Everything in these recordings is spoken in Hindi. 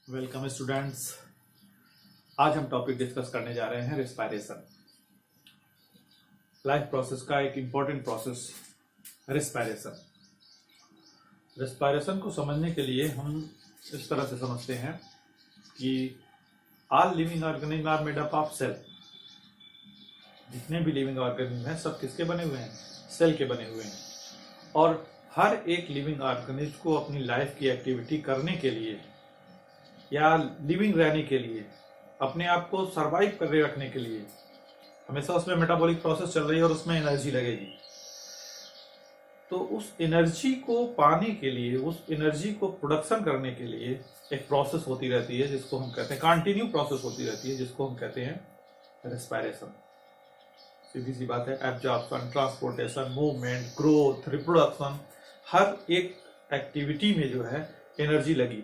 Welcome students. आज हम टॉपिक डिस्कस करने जा रहे हैं रिस्पायरेशन। लाइफ प्रोसेस का एक इंपॉर्टेंट प्रोसेस रिस्पायरेशन। रिस्पायरेशन को समझने के लिए हम इस तरह से समझते हैं कि all living organism are made up of cell. जितने भी लिविंग ऑर्गेनिज्म हैं सब किसके बने हुए हैं? सेल के बने हुए हैं। और हर एक लिविंग ऑर्गेनिज्म को अपनी लाइफ की एक्टिविटी करने के लिए या लिविंग रहने के लिए, अपने आप को सरवाइव कर रखने के लिए हमेशा उसमें मेटाबॉलिक प्रोसेस चल रही है और उसमें एनर्जी लगेगी। तो उस एनर्जी को पाने के लिए, उस एनर्जी को प्रोडक्शन करने के लिए एक प्रोसेस होती रहती है जिसको हम कहते हैं कंटिन्यू प्रोसेस होती रहती है, जिसको हम कहते हैं रिस्पायरेशन। सीधी सी बात है, absorption, transportation, movement, growth, reproduction, हर एक एक्टिविटी में जो है एनर्जी लगी।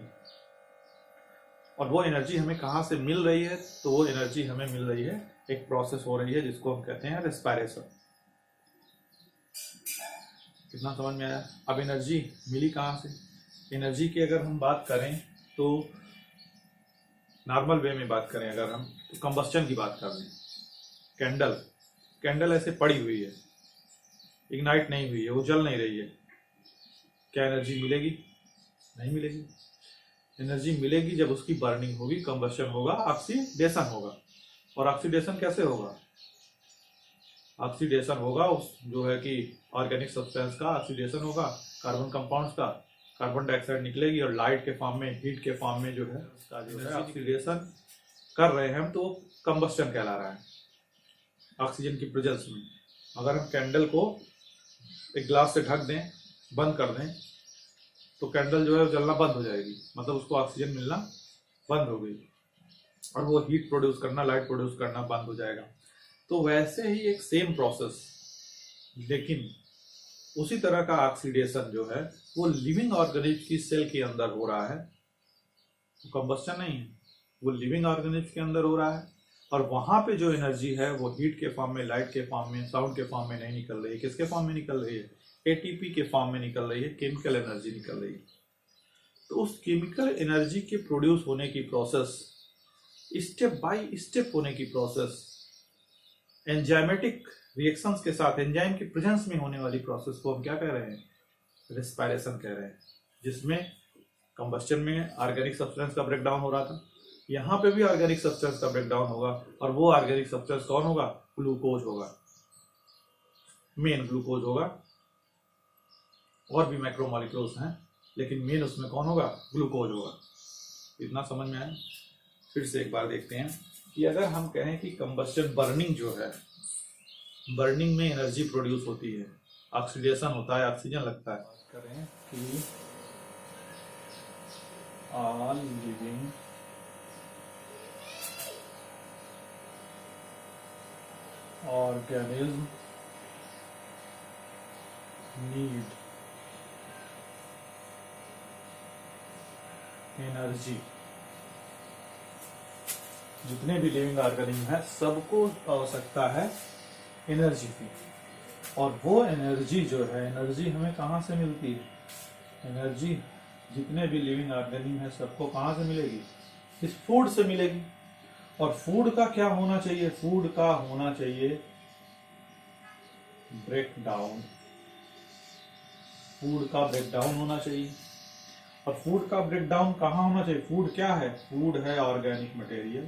और वो एनर्जी हमें कहाँ से मिल रही है? तो वो एनर्जी हमें मिल रही है, एक प्रोसेस हो रही है जिसको हम कहते हैं रिस्पायरेशन। कितना समझ में आया? अब एनर्जी मिली कहाँ से? एनर्जी की अगर हम बात करें तो नॉर्मल वे में बात करें अगर हम, तो कंबस्टन की बात कर लें। कैंडल ऐसे पड़ी हुई है, इग्नाइट नहीं हुई है, वो जल नहीं रही है, क्या एनर्जी मिलेगी? नहीं मिलेगी। एनर्जी मिलेगी जब उसकी बर्निंग होगी, कंबस्शन होगा, ऑक्सीडेशन होगा। और ऑक्सीडेशन कैसे होगा? ऑक्सीडेशन होगा उस जो है कि ऑर्गेनिक सब्सटेंस का ऑक्सीडेशन होगा, कार्बन कंपाउंड्स का, कार्बन डाइऑक्साइड निकलेगी और लाइट के फॉर्म में, हीट के फॉर्म में जो है उसका जो है ऑक्सीडेशन कर रहे हैं हम, तो कंबस्टन कहला रहा है ऑक्सीजन की प्रेजेंस में। अगर हम कैंडल को एक ग्लास से ढक दें, बंद कर दें, तो कैंडल जो है जलना बंद हो जाएगी, मतलब उसको ऑक्सीजन मिलना बंद हो गई और वो हीट प्रोड्यूस करना, लाइट प्रोड्यूस करना बंद हो जाएगा। तो वैसे ही एक सेम प्रोसेस, लेकिन उसी तरह का ऑक्सीडेशन जो है वो लिविंग ऑर्गेनिज्म की सेल के अंदर हो रहा है। तो कंबस्टन नहीं है, वो लिविंग ऑर्गेनिज्म के अंदर हो रहा है। और वहां पे जो एनर्जी है वो हीट के फॉर्म में, लाइट के फॉर्म में, साउंड के फॉर्म में नहीं निकल रही है। किसके फॉर्म में निकल रही है? एटीपी के फॉर्म में निकल रही है, केमिकल एनर्जी निकल रही है। तो उस केमिकल एनर्जी के प्रोड्यूस होने की प्रोसेस, स्टेप बाय स्टेप होने की प्रोसेस, एंजाइमेटिक रिएक्शंस के साथ, एंजाइम की प्रेजेंस में होने वाली प्रोसेस को हम क्या कह रहे हैं? रिस्पायरेशन कह रहे हैं। जिसमें कंबस्टन में ऑर्गेनिक सब्सटेंस का ब्रेकडाउन हो रहा था, यहाँ पे भी ऑर्गेनिक सब्सटेंस का ब्रेकडाउन होगा। और वो ऑर्गेनिक सब्सटेंस कौन होगा? ग्लूकोज होगा, मेन ग्लूकोज होगा। और भी मैक्रोमोलिक्यूल्स हैं, लेकिन मेन उसमें कौन होगा? ग्लूकोज होगा। इतना समझ में आया? फिर से एक बार देखते हैं कि अगर हम कहें कि कंबस्टन, बर्निंग जो है, बर्निंग में एनर्जी प्रोड्यूस होती है, ऑक्सीडेशन होता है, ऑक्सीजन लगता है। बात करें कि all living organism need energy. जितने भी लिविंग ऑर्गेनिज्म है सबको आवश्यकता है एनर्जी की। और वो एनर्जी जो है, एनर्जी हमें कहाँ से मिलती है? एनर्जी जितने भी लिविंग ऑर्गेनिज्म है सबको कहाँ से मिलेगी? इस फूड से मिलेगी। और फूड का क्या होना चाहिए? फूड का होना चाहिए ब्रेकडाउन। फूड का ब्रेकडाउन होना चाहिए। और फूड का ब्रेकडाउन कहाँ होना चाहिए? फूड क्या है? फूड है ऑर्गेनिक मटेरियल।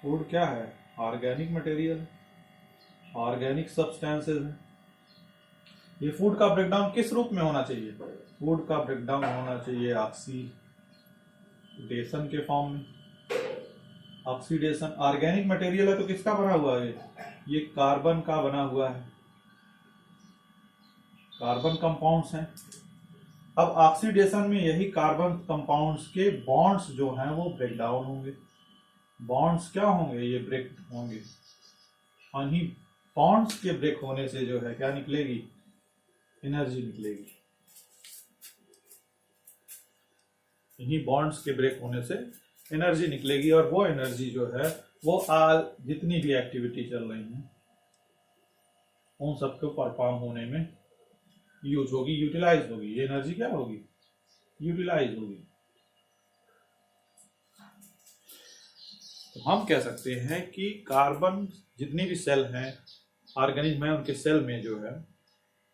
फूड क्या है? ऑर्गेनिक मटेरियल, ऑर्गेनिक सब्सटेंसेस है। ये फूड का ब्रेकडाउन किस रूप में होना चाहिए? फूड का ब्रेकडाउन होना चाहिए ऑक्सीडेशन के फॉर्म में। ऑक्सीडेशन, ऑर्गेनिक मटेरियल है तो किसका बना हुआ है? ये कार्बन का बना हुआ है, कार्बन कंपाउंड्स हैं। अब ऑक्सीडेशन में यही कार्बन कंपाउंड्स के बॉन्ड्स जो हैं वो ब्रेक डाउन होंगे। बॉन्ड्स क्या होंगे? ये ब्रेक होंगे। इन्हीं बॉन्ड्स के ब्रेक होने से जो है क्या निकलेगी? एनर्जी निकलेगी। इन्हीं बॉन्ड्स के ब्रेक होने से एनर्जी निकलेगी। और वो एनर्जी जो है वो जितनी भी एक्टिविटी चल रही है उन सबको परफॉर्म होने में यूज होगी, यूटिलाइज होगी, ये एनर्जी क्या होगी, यूटिलाइज होगी। तो हम कह सकते हैं कि कार्बन जितनी भी सेल हैं ऑर्गेनिज्म है, उनके सेल में जो है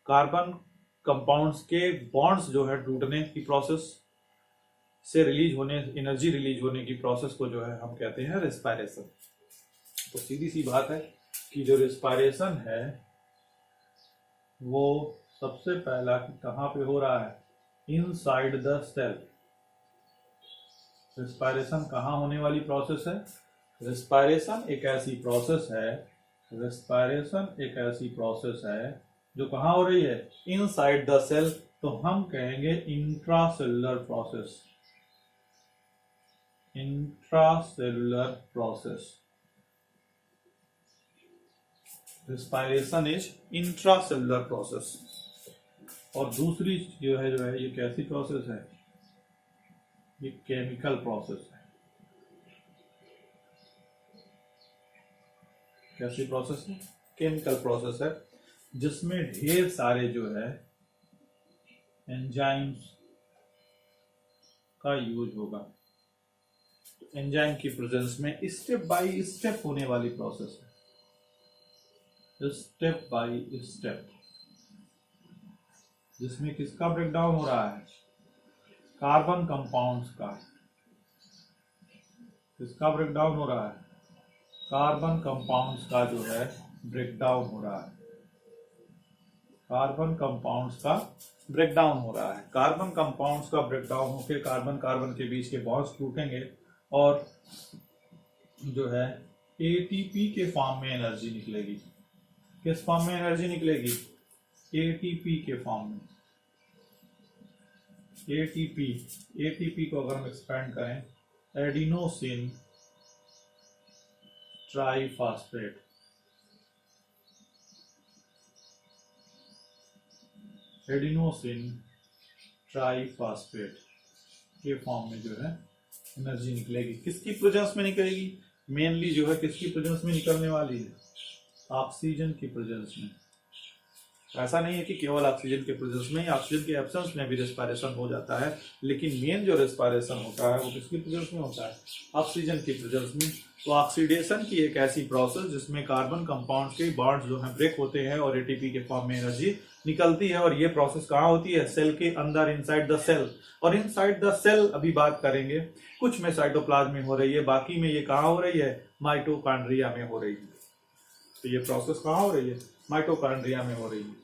कार्बन कंपाउंड्स के बॉन्ड्स जो है टूटने की प्रोसेस से रिलीज होने, एनर्जी रिलीज होने की प्रोसेस को जो है हम कहते हैं रेस्पिरेशन। तो सीधी सी बात है कि जो रेस्पिरेशन है वो सबसे पहला कहाँ पे हो रहा है, इनसाइड द सेल। रेस्पिरेशन कहाँ होने वाली प्रोसेस है, रेस्पिरेशन एक ऐसी प्रोसेस है, रेस्पिरेशन एक ऐसी प्रोसेस है जो कहाँ हो रही है, इनसाइड द सेल। तो हम कहेंगे intracellular process, intracellular process. Respiration is intracellular process. और दूसरी जो है ये कैसी प्रोसेस है, ये केमिकल प्रोसेस है। कैसी प्रोसेस है, केमिकल प्रोसेस है, जिसमें ढेर सारे जो है एंजाइम्स का यूज होगा। तो एंजाइम की प्रेजेंस में स्टेप बाय स्टेप होने वाली प्रोसेस है, स्टेप बाय स्टेप, जिसमें किसका ब्रेकडाउन हो रहा है, कार्बन कंपाउंड्स का। किसका ब्रेकडाउन हो रहा है, कार्बन कंपाउंड्स का जो है ब्रेकडाउन हो रहा है, कार्बन कंपाउंड्स का ब्रेकडाउन हो रहा है। कार्बन कंपाउंड्स का ब्रेकडाउन होकर कार्बन कार्बन के बीच के बॉन्ड्स टूटेंगे और जो है एटीपी के फॉर्म में एनर्जी निकलेगी। किस फॉर्म में एनर्जी निकलेगी, एटीपी के फॉर्म में। एटीपी, एटीपी को अगर हम एक्सपेंड करें, एडिनोसिन ट्राइफॉस्फेट, एडिनोसिन ट्राइफॉस्फेट के फॉर्म में जो है एनर्जी निकलेगी। किसकी प्रेजेंस में निकलेगी, मेनली जो है किसकी प्रेजेंस में निकलने वाली है, ऑक्सीजन की प्रेजेंस में। ऐसा नहीं है कि केवल ऑक्सीजन के प्रेजेंस में, ऑक्सीजन के एब्सेंस में भी रेस्पिरेशन हो जाता है, लेकिन मेन जो रेस्पिरेशन होता है वो किसकी प्रेजेंस में होता है, ऑक्सीजन की प्रेजेंस में। तो ऑक्सीडेशन की एक ऐसी प्रोसेस जिसमें कार्बन कंपाउंड्स के बॉन्ड्स जो हैं ब्रेक होते हैं और एटीपी के फॉर्म में एनर्जी निकलती है। और ये प्रोसेस कहाँ होती है, सेल के अंदर, इनसाइड द सेल। और इनसाइड द सेल अभी बात करेंगे, कुछ में साइटोप्लाज्म में हो रही है, बाकी में ये कहाँ हो रही है, माइटोकॉन्ड्रिया में हो रही है। तो ये प्रोसेस कहाँ हो रही है, माइटोकॉन्ड्रिया में हो रही है।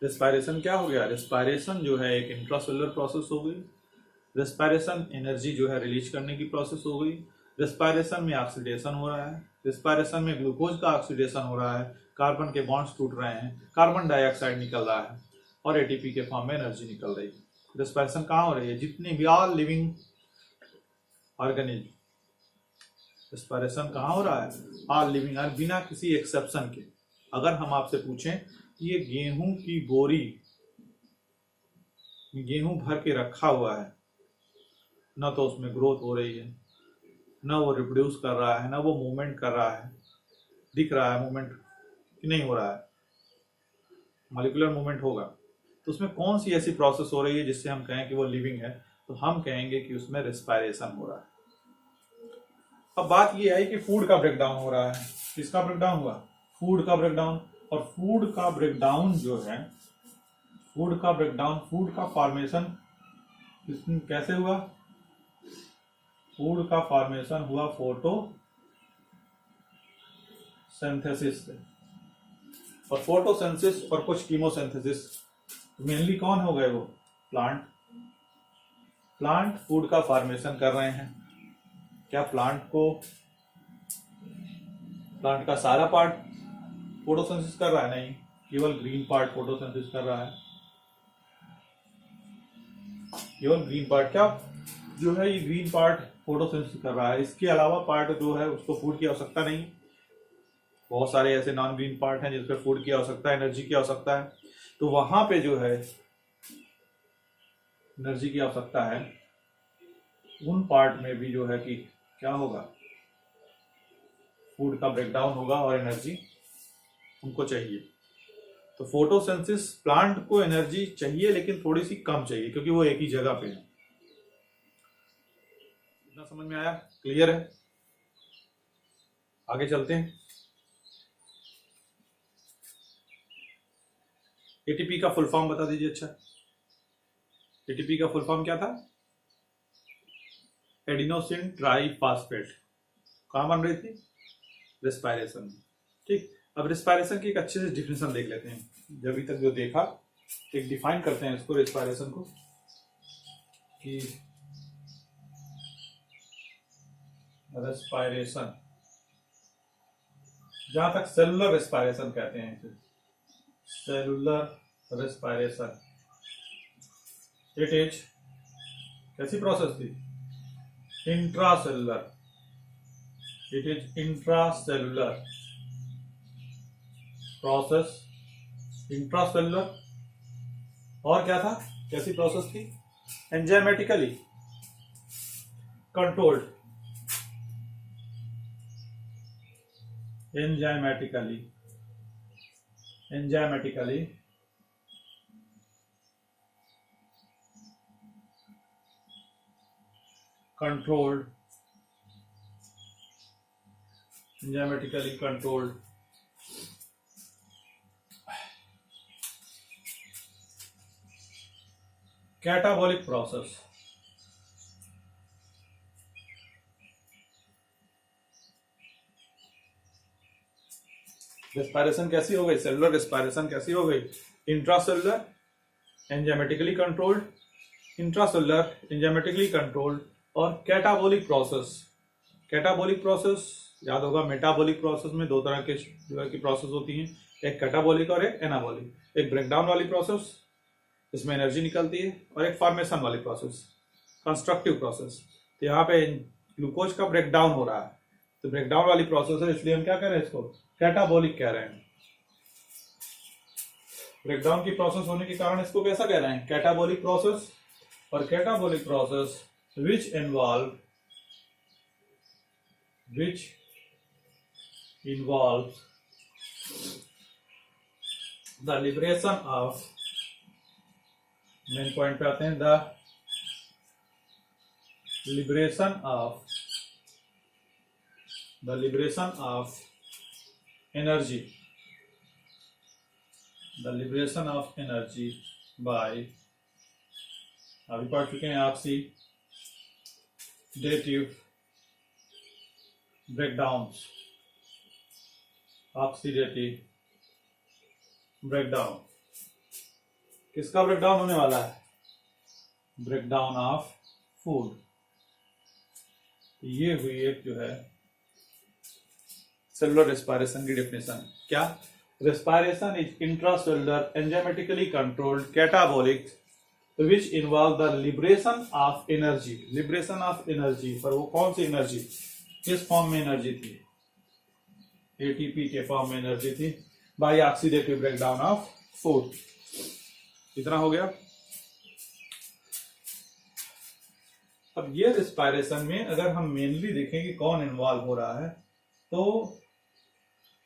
रेस्पिरेशन क्या हो गया, रेस्पिरेशन जो है एक इंट्रासेलुलर प्रोसेस हो गई। रेस्पिरेशन एनर्जी जो है रिलीज करने की प्रोसेस हो गई। रेस्पिरेशन में ऑक्सीडेशन हो रहा है, रेस्पिरेशन में ग्लूकोज का ऑक्सीडेशन हो रहा है, कार्बन के बॉन्ड्स टूट रहे हैं, कार्बन डाइऑक्साइड निकल रहा है और एटीपी के फॉर्म में एनर्जी निकल रही है। रेस्पिरेशन कहाँ हो रही है, जितने भी ऑल लिविंग ऑर्गेनिज्म, रेस्पिरेशन कहाँ हो रहा है, ऑल लिविंग, बिना किसी एक्सेप्शन के। अगर हम आपसे पूछें ये गेहूं की बोरी, गेहूं भर के रखा हुआ है, ना तो उसमें ग्रोथ हो रही है, ना वो रिप्रोड्यूस कर रहा है, ना वो मूवमेंट कर रहा है, दिख रहा है मूवमेंट कि नहीं हो रहा है, मॉलिक्यूलर मूवमेंट होगा, तो उसमें कौन सी ऐसी प्रोसेस हो रही है जिससे हम कहें कि वो लिविंग है, तो हम कहेंगे कि उसमें रेस्पिरेशन हो रहा है। अब बात ये आई कि फूड का ब्रेकडाउन हो रहा है। किसका ब्रेकडाउन हुआ, फूड का ब्रेकडाउन। और फूड का ब्रेकडाउन जो है, फूड का ब्रेकडाउन, फूड का फॉर्मेशन कैसे हुआ, फूड का फॉर्मेशन हुआ फोटोसिंथेसिस से। और फोटोसिंथेसिस और कुछ कीमोसिंथेसिस, मेनली कौन हो गए वो, प्लांट। प्लांट फूड का फॉर्मेशन कर रहे हैं। क्या प्लांट का सारा पार्ट फोटोसिंथेसिस कर रहा है, नहीं, केवल ग्रीन पार्ट फोटोसिंथेसिस कर रहा है, केवल ग्रीन पार्ट। क्या जो है ये ग्रीन पार्ट फोटोसिंथेसिस कर रहा है, इसके अलावा पार्ट जो है उसको फूड की आवश्यकता नहीं। बहुत सारे ऐसे नॉन ग्रीन पार्ट हैं जिसपे फूड की आवश्यकता है, एनर्जी की आवश्यकता है, तो वहां पे जो है एनर्जी की आवश्यकता है, उन पार्ट में भी जो है कि क्या होगा, फूड का ब्रेकडाउन होगा और एनर्जी उनको चाहिए। तो फोटोसिंथेसिस प्लांट को एनर्जी चाहिए लेकिन थोड़ी सी कम चाहिए क्योंकि वो एक ही जगह पे है। इतना समझ में आया? क्लियर है? आगे चलते हैं। एटीपी का फुल फॉर्म बता दीजिए। अच्छा, एटीपी का फुल फॉर्म क्या था? Adenosine triphosphate. कहां बन रही थी? रेस्पिरेशन में। ठीक, अब रेस्पिरेशन की एक अच्छे से डिफिनेशन देख लेते हैं। जब अभी तक जो देखा, एक डिफाइन करते हैं इसको, रेस्पिरेशन को, कि रेस्पिरेशन, जहां तक सेलुलर रेस्पिरेशन कहते हैं इसे, सेलुलर रेस्पिरेशन, इट इज कैसी प्रोसेस थी? Intracellular. It is intracellular process. Intracellular, और क्या था? कैसी प्रोसेस थी? Enzymatically controlled. Enzymatically controlled, enzymatically controlled, catabolic process। Respiration कैसी हो गई? सेलुलर रेस्पिरेशन कैसी हो गई? Intracellular enzymatically controlled, intracellular enzymatically controlled, और कैटाबोलिक प्रोसेस। कैटाबोलिक प्रोसेस याद होगा, मेटाबॉलिक प्रोसेस में दो तरह के की प्रोसेस होती हैं, एक कैटाबोलिक और एक एनाबोलिक। एक ब्रेकडाउन वाली प्रोसेस, इसमें एनर्जी निकलती है, और एक फॉर्मेशन वाली प्रोसेस, कंस्ट्रक्टिव प्रोसेस। तो यहाँ पे ग्लूकोज का ब्रेकडाउन हो रहा है, तो ब्रेकडाउन वाली प्रोसेस है, इसलिए हम क्या कह रहे हैं? इसको कैटाबोलिक कह रहे हैं। ब्रेकडाउन की प्रोसेस होने के कारण इसको कैसा कह रहे हैं? Catabolic process. और catabolic process which involves the liberation of, main point पे आते हैं, the liberation of energy, the liberation of energy by, अभी पढ़ चुके हैं ऑक्सीडेटिव ब्रेकडाउन्स। ऑक्सीडेटिव ब्रेकडाउन किसका ब्रेकडाउन होने वाला है? Breakdown of food. ये हुई एक जो है सेलुलर रेस्पिरेशन की डेफिनेशन। क्या? Respiration is intracellular enzymatically controlled catabolic which involve the liberation of energy। liberation of energy, पर वो कौन सी एनर्जी? किस फॉर्म में एनर्जी थी? एटीपी के फॉर्म में एनर्जी थी, by oxidative breakdown of food. इतना हो गया। अब ये रेस्पिरेशन में अगर हम मेनली देखें कि कौन इन्वॉल्व हो रहा है, तो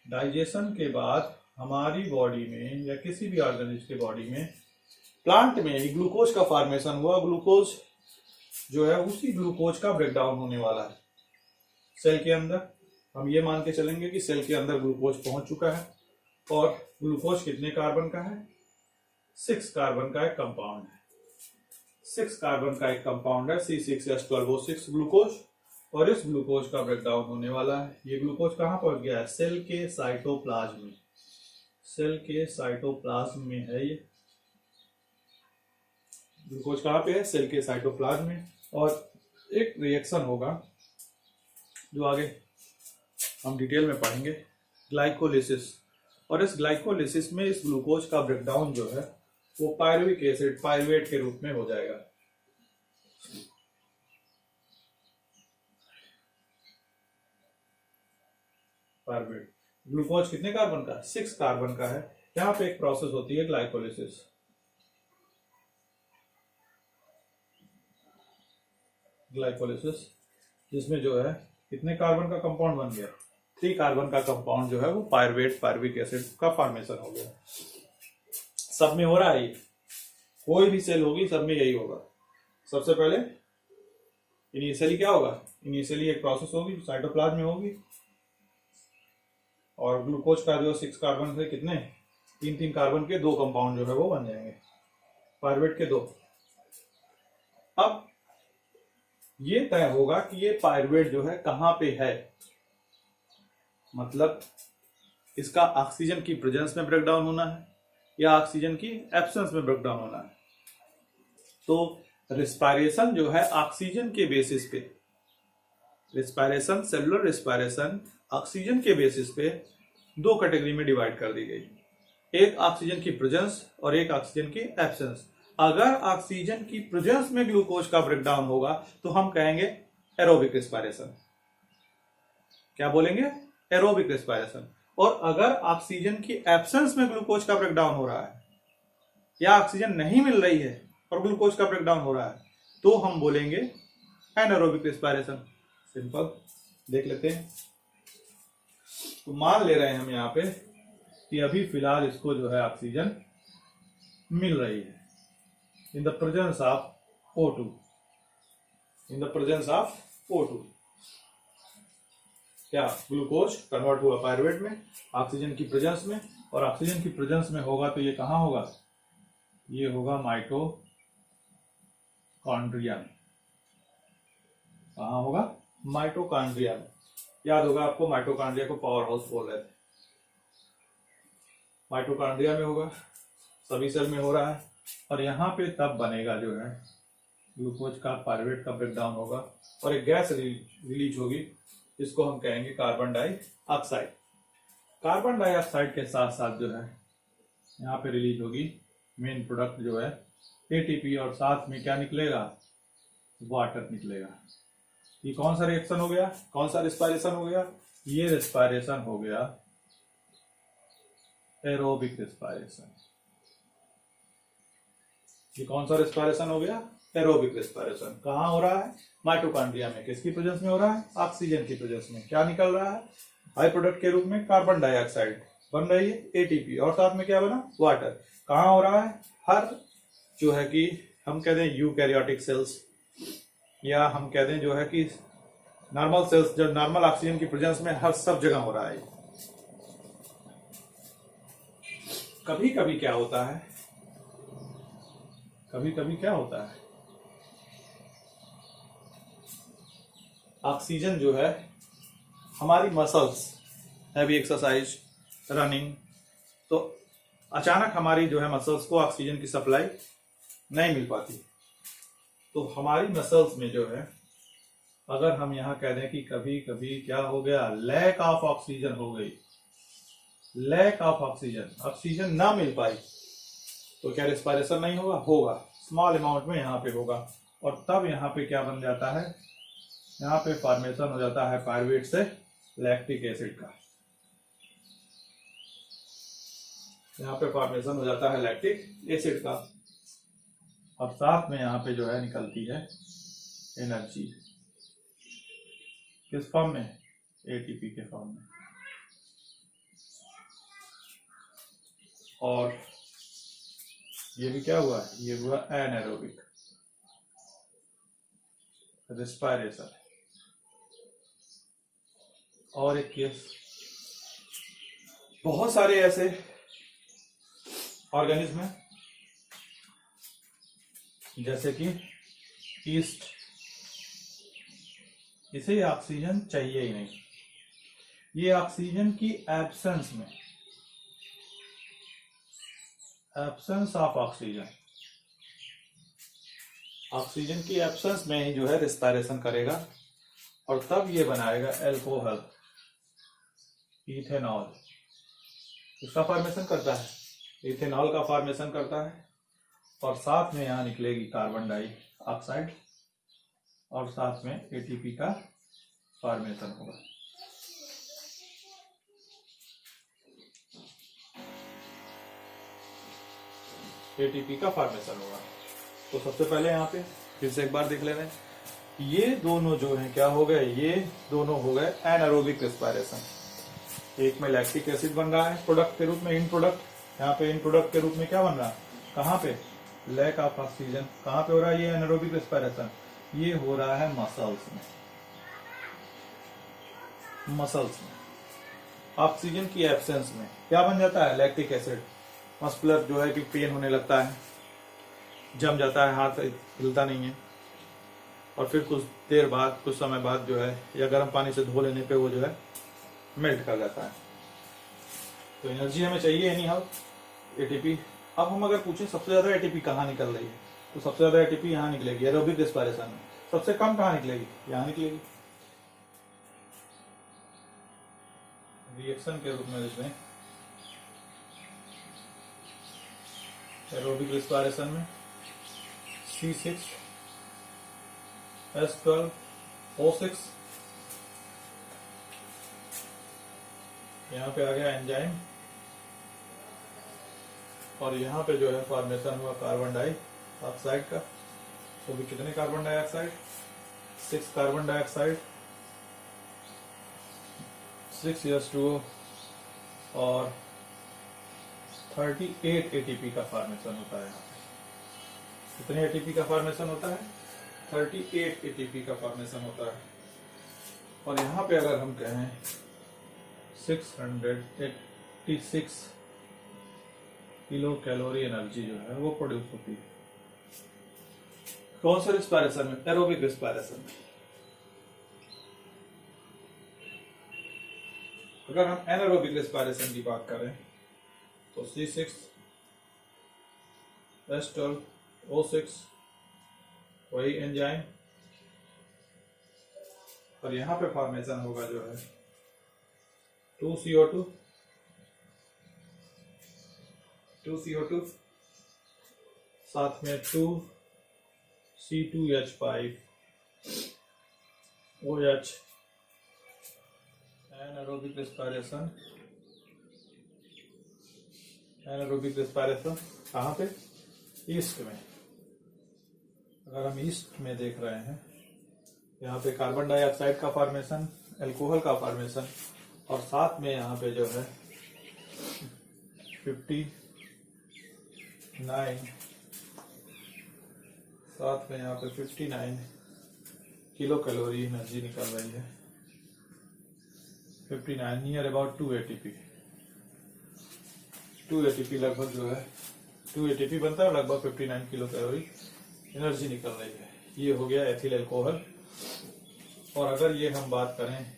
डाइजेशन के बाद हमारी बॉडी में या किसी भी ऑर्गेनिज्म के बॉडी में, प्लांट में ग्लूकोज का फॉर्मेशन हुआ, ग्लूकोज जो है उसी ग्लूकोज का ब्रेकडाउन होने वाला है सेल के अंदर। हम ये मान के चलेंगे कि सेल के अंदर ग्लूकोज पहुंच चुका है, और ग्लूकोज कितने कार्बन का है? 6 कार्बन का एक कंपाउंड है। 6 कार्बन का एक कंपाउंड है C6H12O6 ग्लूकोज, और इस ग्लूकोज का ब्रेकडाउन होने वाला है। ये ग्लूकोज कहां पहुंच गया है? सेल के साइटोप्लाज्म में। सेल के साइटोप्लाज्म में है ये ग्लूकोज। कहां पे है? सेल के साइटोप्लाज्म में। और एक रिएक्शन होगा जो आगे हम डिटेल में पढ़ेंगे, ग्लाइकोलिसिस। और इस ग्लाइकोलिसिस में इस ग्लूकोज का ब्रेकडाउन जो है वो पायरुविक एसिड, पायरुवेट के रूप में हो जाएगा। पायरुवेट। ग्लूकोज कितने कार्बन का? 6 कार्बन का है। यहाँ पे एक प्रोसेस होती है ग्लाइकोलिसिस। ग्लाइकोलिसिस जिसमें जो है कितने कार्बन का कंपाउंड बन गया? 3 कार्बन का कंपाउंड जो है वो पायरुवेट, पायरुविक एसिड का फॉर्मेशन हो गया। सब में हो रहा है ये, कोई भी सेल होगी सब में यही होगा। सबसे पहले इनिशियली क्या होगा, इनिशियली एक प्रोसेस होगी साइटोप्लाज्म में होगी, और ग्लूकोज का जो 6 कार्बन से कितने 3 कार्बन के 2 कंपाउंड जो है वो बन जाएंगे, पायरुवेट के 2। अब ये तय होगा कि ये पायरुवेट जो है कहां पे है, मतलब इसका ऑक्सीजन की प्रेजेंस में ब्रेकडाउन होना है या ऑक्सीजन की एब्सेंस में ब्रेकडाउन होना है। तो रिस्पायरेशन जो है ऑक्सीजन के बेसिस पे, रिस्पायरेशन सेलुलर रिस्पायरेशन ऑक्सीजन के बेसिस पे 2 कैटेगरी में डिवाइड कर दी गई, एक ऑक्सीजन की प्रेजेंस और एक ऑक्सीजन की एब्सेंस। अगर ऑक्सीजन की प्रेजेंस में ग्लूकोज का ब्रेकडाउन होगा तो हम कहेंगे एरोबिक रिस्पायरेशन। क्या बोलेंगे, एरोबिक रिस्पायरेशन। और अगर ऑक्सीजन की एब्सेंस में ग्लूकोज का ब्रेकडाउन हो रहा है या ऑक्सीजन नहीं मिल रही है और ग्लूकोज का ब्रेकडाउन हो रहा है तो हम बोलेंगे एनारोबिक रिस्पायरेशन। सिंपल, देख लेते हैं। तो मान ले रहे हैं हम यहाँ पे कि अभी फिलहाल इसको जो है ऑक्सीजन मिल रही है in the presence of O2, in the presence of O2। क्या ग्लूकोज कन्वर्ट हुआ पायरुवेट में ऑक्सीजन की प्रेजेंस में, और ऑक्सीजन की प्रेजेंस में होगा तो ये कहां होगा, ये होगा माइटोकॉन्ड्रिया में। कहां होगा, माइटोकॉन्ड्रिया में। याद होगा आपको, माइटोकॉन्ड्रिया को पावर हाउस बोल रहे थे। माइटोकॉन्ड्रिया में होगा, सभी सेल में हो रहा है, और यहाँ पे तब बनेगा जो है ग्लूकोज का पायरुवेट का ब्रेकडाउन होगा और एक गैस रिलीज होगी, इसको हम कहेंगे कार्बन डाइऑक्साइड। कार्बन डाइऑक्साइड के साथ साथ जो है यहाँ पे रिलीज होगी मेन प्रोडक्ट जो है एटीपी, और साथ में क्या निकलेगा, वाटर निकलेगा। ये कौन सा रिएक्शन हो गया, कौन सा रिस्पायरेशन हो गया, ये रिस्पायरेशन हो गया एरोबिक रिस्पायरेशन। ये कौन सा रिस्पायरेशन हो गया, एरोबिक रिस्पायरेशन। कहां हो रहा है, माइटोकॉन्ड्रिया में। किसकी प्रेजेंस में हो रहा है, ऑक्सीजन की प्रेजेंस में। क्या निकल रहा है, बाई प्रोडक्ट के रूप में कार्बन डाइऑक्साइड बन रही है एटीपी, और साथ में क्या बना, वाटर। कहां हो रहा है, हर जो है कि हम कहते हैं यूकैरियोटिक सेल्स, या हम कहते हैं जो है कि नॉर्मल सेल्स, जो नॉर्मल ऑक्सीजन की प्रेजेंस में हर सब जगह हो रहा है। कभी कभी क्या होता है, कभी कभी क्या होता है, ऑक्सीजन जो है हमारी मसल्स, हैवी एक्सरसाइज, रनिंग, तो अचानक हमारी जो है मसल्स को ऑक्सीजन की सप्लाई नहीं मिल पाती। तो हमारी मसल्स में जो है, अगर हम यहां कह दें कि कभी कभी क्या हो गया, लैक ऑफ ऑक्सीजन हो गई, लैक ऑफ ऑक्सीजन, ऑक्सीजन ना मिल पाई, तो क्या रिस्पायरेशन नहीं होगा, होगा, स्मॉल अमाउंट में यहाँ पे होगा। और तब यहाँ पे क्या बन जाता है, यहाँ पे फॉर्मेशन हो जाता है पायरुवेट से लैक्टिक एसिड का। यहाँ पे फॉर्मेशन हो जाता है लैक्टिक एसिड का, और साथ में यहाँ पे जो है निकलती है एनर्जी। किस फॉर्म में, एटीपी के फॉर्म में। और ये भी क्या हुआ, ये हुआ एनारोबिक रिस्पायरेशन। और एक केस, बहुत सारे ऐसे ऑर्गेनिज्म हैं जैसे कि ईस्ट, इसे ऑक्सीजन चाहिए ही नहीं, ये ऑक्सीजन की एब्सेंस में, एब्सेंस ऑफ ऑक्सीजन, ऑक्सीजन की एब्सेंस में ही जो है रिस्पायरेशन करेगा, और तब ये बनाएगा एल्कोहल, इथेनॉल। इसका फॉर्मेशन करता है, इथेनॉल का फॉर्मेशन करता है, और साथ में यहां निकलेगी कार्बन डाइऑक्साइड, और साथ में एटीपी का फॉर्मेशन होगा। एटीपी का फॉर्मेशन होगा। तो सबसे पहले यहाँ पे फिर से एक बार देख ले रहे हैं, ये दोनों जो है क्या हो गए, ये दोनों हो गए एनारोबिक रिस्पायरेशन। एक में लैक्टिक एसिड बन रहा है प्रोडक्ट के रूप में, इन प्रोडक्ट यहाँ पे इन प्रोडक्ट के रूप में क्या बन रहा है, कहाँ पे, लैक ऑफ ऑक्सीजन। कहाँ पे हो रहा है ये एनारोबिक रेस्पिरेशन, ये हो रहा है मसल्स में, मसल्स में ऑक्सीजन की एब्सेंस में क्या बन जाता है, लैक्टिक एसिड। मस्कुलर जो है कि पेन होने लगता है, जम जाता है, हाथ हिलता नहीं है, और फिर कुछ देर बाद, कुछ समय बाद जो है, या गर्म पानी से धो लेने पे वो जो है मेल्ट कर जाता है। तो एनर्जी हमें चाहिए एनी हाउ, एटीपी। अब हम अगर पूछें सबसे ज्यादा एटीपी कहाँ निकल रही है, तो सबसे ज्यादा एटीपी यहाँ निकलेगी एरोबिक रेस्पिरेशन में। सबसे कम कहाँ निकलेगी, यहाँ निकलेगी। रिएक्शन के रूप में लिखें, एरोबिक रेस्पिरेशन में C6H12O6, यहाँ पे आ गया एंजाइम, और यहाँ पे जो है फॉर्मेशन हुआ कार्बन डाइऑक्साइड का। तो भी कितने carbon dioxide, 6 carbon dioxide, 6H2O, और 38 एटीपी का फॉर्मेशन होता है। यहाँ पे कितने एटीपी का फॉर्मेशन होता है, 38 एटीपी का फॉर्मेशन होता है। और यहाँ पे अगर हम कहें 686 किलो कैलोरी एनर्जी जो है वो प्रोड्यूस होती है। कौन से रेस्पिरेशन में, एरोबिक रेस्पिरेशन में। अगर हम एनारोबिक रेस्पिरेशन की बात करें तो C6H12O6 वही एंजाइम, और यहां पे फॉर्मेशन होगा जो है 2CO2 साथ में 2C2H5OH। Anaerobic respiration, anaerobic respiration कहाँ पे, ईस्ट में। अगर हम ईस्ट में देख रहे हैं, यहाँ पे कार्बन डाइऑक्साइड का फॉर्मेशन, अल्कोहल का फॉर्मेशन, और साथ में यहाँ पे जो है 59, साथ में यहाँ पे 59 किलो कैलोरी एनर्जी निकल रही है। 59 नियर अबाउट 2 एटीपी। 2 एटीपी लगभग जो है 2 एटीपी बनता है, लगभग 59 किलो कैलोरी एनर्जी निकल रही है। ये हो गया एथिल अल्कोहल। और अगर ये हम बात करें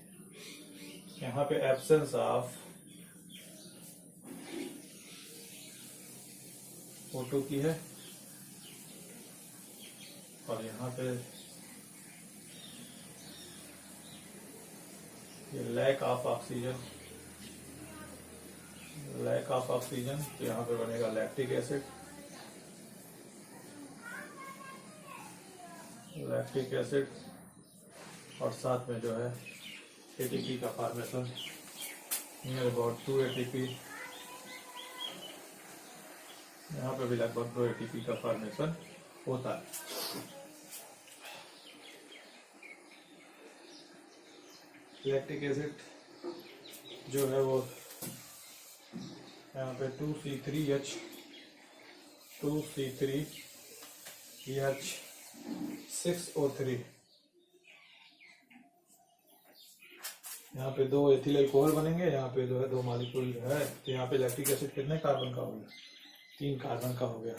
यहाँ पे एब्सेंस ऑफ O2 की है, और यहाँ पे ये lack of oxygen, lack of oxygen, तो यहाँ पे बनेगा लैक्टिक एसिड, लैक्टिक एसिड, और साथ में जो है एटीपी का फॉर्मेशन नियर अबाउट 2 एटीपी। यहाँ पे भी लगभग 2 एटीपी का फॉर्मेशन होता है। लैक्टिक एसिड जो है वो यहाँ पे 2C3H6O3, यहाँ पे 2 एथिल अल्कोहल बनेंगे, यहाँ पे जो है 2 मॉलिक्यूल है, तो यहाँ पे लैक्टिक एसिड कितने कार्बन का हो गया, 3 कार्बन का हो गया।